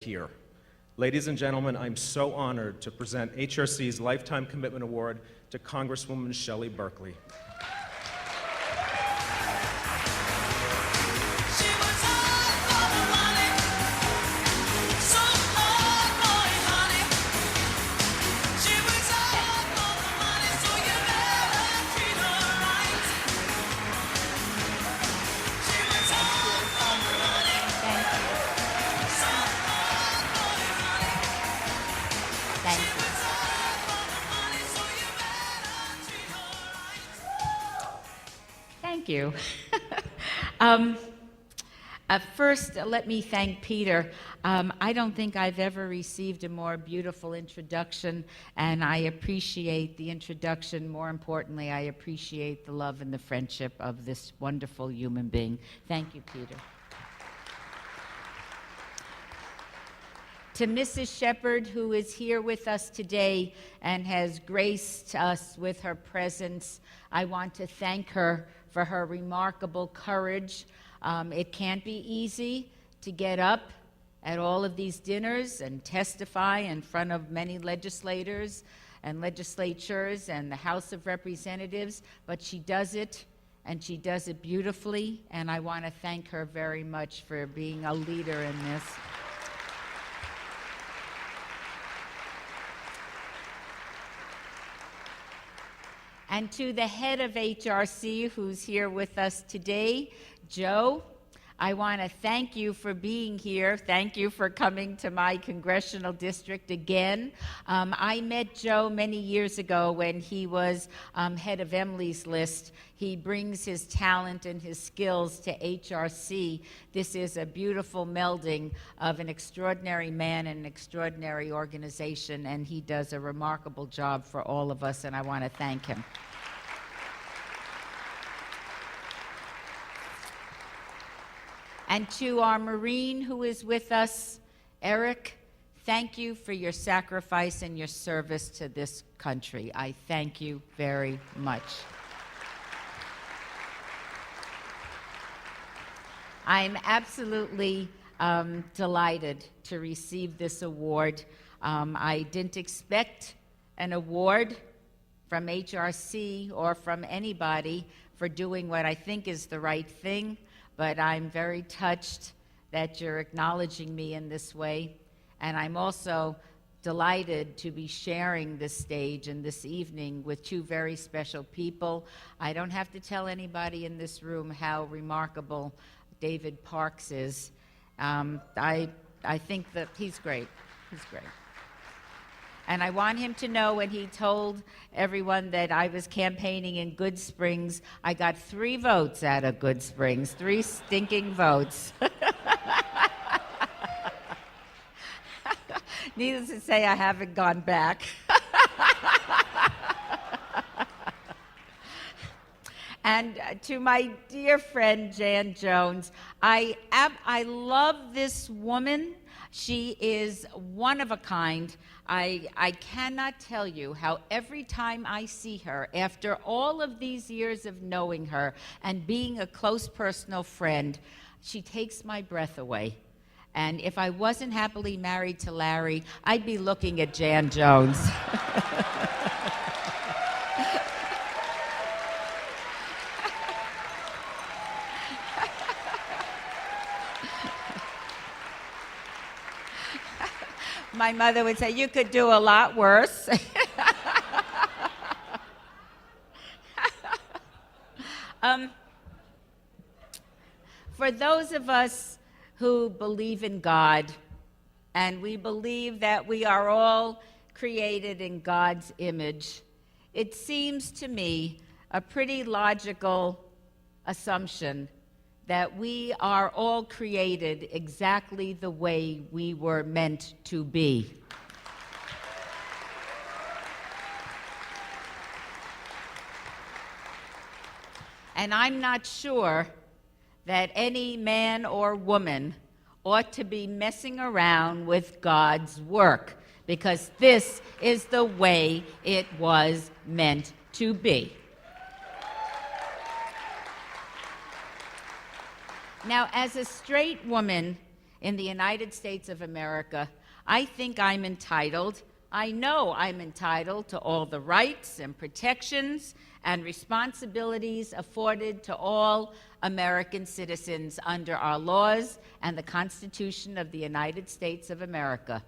peer. Ladies and gentlemen, I'm so honored to present HRC's Lifetime Commitment Award to Congresswoman Shelley Berkley. Thank you. First, let me thank Peter. I don't think I've ever received a more beautiful introduction, and I appreciate the introduction. More importantly, I appreciate the love and the friendship of this wonderful human being. Thank you, Peter. To Mrs. Shepherd, who is here with us today and has graced us with her presence, I want to thank her for her remarkable courage. It can't be easy to get up at all of these dinners and testify in front of many legislators and legislatures and the House of Representatives, but she does it, and she does it beautifully, and I want to thank her very much for being a leader in this. And to the head of HRC, who's here with us today, Joe, I want to thank you for being here. Thank you for coming to my congressional district again. I met Joe many years ago when he was head of Emily's List. He brings his talent and his skills to HRC. This is a beautiful melding of an extraordinary man and an extraordinary organization, and he does a remarkable job for all of us, and I want to thank him. And to our Marine who is with us, Eric, thank you for your sacrifice and your service to this country. I thank you very much. I'm absolutely delighted to receive this award. I didn't expect an award from HRC or from anybody for doing what I think is the right thing, but I'm very touched that you're acknowledging me in this way. And I'm also delighted to be sharing this stage and this evening with two very special people. I don't have to tell anybody in this room how remarkable David Parks is. I think that he's great. He's great. And I want him to know when he told everyone that I was campaigning in Good Springs, I got 3 votes out of Good Springs, 3 stinking votes. Needless to say, I haven't gone back. And to my dear friend, Jan Jones, I love this woman. She is one of a kind. I cannot tell you how every time I see her, after all of these years of knowing her and being a close personal friend, she takes my breath away. And if I wasn't happily married to Larry, I'd be looking at Jan Jones. My mother would say, you could do a lot worse. For those of us who believe in God, and we believe that we are all created in God's image, it seems to me a pretty logical assumption that we are all created exactly the way we were meant to be. And I'm not sure that any man or woman ought to be messing around with God's work, because this is the way it was meant to be. Now, as a straight woman in the United States of America, I think I'm entitled, I know I'm entitled to all the rights and protections and responsibilities afforded to all American citizens under our laws and the Constitution of the United States of America.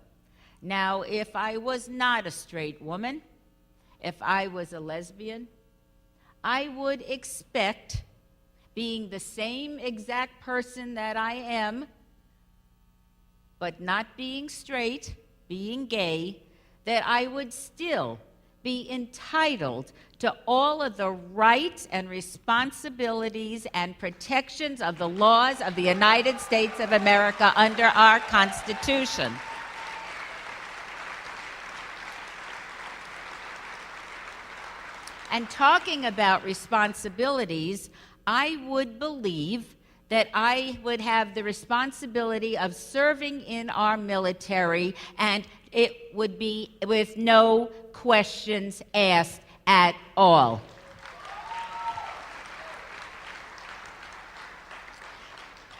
Now, if I was not a straight woman, if I was a lesbian, I would expect, being the same exact person that I am, but not being straight, being gay, that I would still be entitled to all of the rights and responsibilities and protections of the laws of the United States of America under our Constitution. And talking about responsibilities, I would believe that I would have the responsibility of serving in our military, and it would be with no questions asked at all.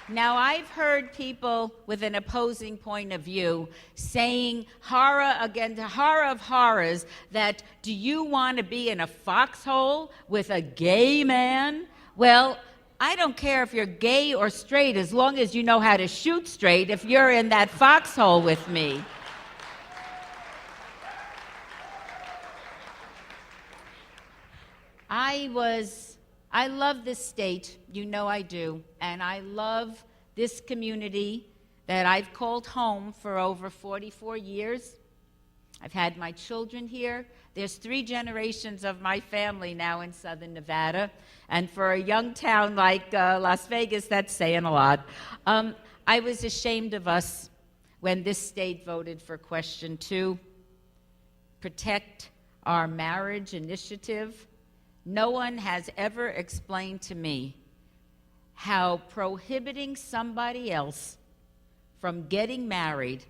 Now, I've heard people with an opposing point of view saying horror against horror of horrors, that do you want to be in a foxhole with a gay man? Well, I don't care if you're gay or straight, as long as you know how to shoot straight if you're in that foxhole with me. I love this state, you know I do, and I love this community that I've called home for over 44 years. I've had my children here. There's 3 generations of my family now in Southern Nevada, and for a young town like Las Vegas, that's saying a lot. I was ashamed of us when this state voted for question 2, protect our marriage initiative. No one has ever explained to me how prohibiting somebody else from getting married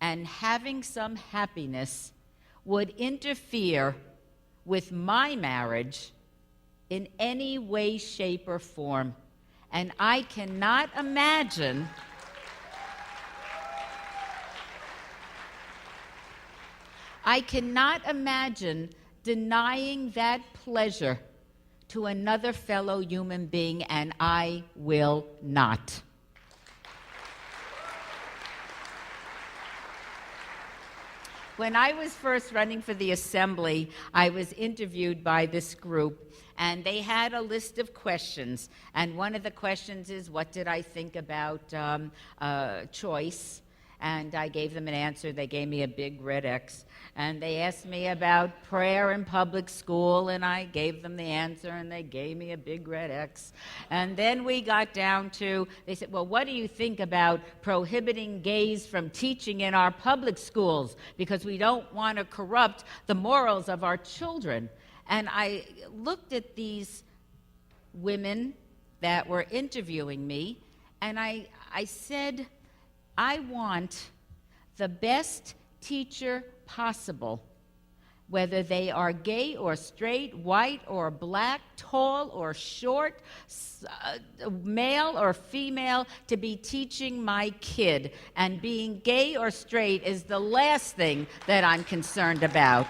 and having some happiness would interfere with my marriage in any way, shape, or form. And I cannot imagine denying that pleasure to another fellow human being, and I will not. When I was first running for the Assembly, I was interviewed by this group, and they had a list of questions. And one of the questions is, what did I think about choice? And I gave them an answer. They gave me a big red X. And they asked me about prayer in public school, and I gave them the answer, and they gave me a big red X. And then we got down to, they said, well, what do you think about prohibiting gays from teaching in our public schools? Because we don't want to corrupt the morals of our children. And I looked at these women that were interviewing me, and I said, I want the best teacher possible, whether they are gay or straight, white or black, tall or short, male or female, to be teaching my kid. And being gay or straight is the last thing that I'm concerned about.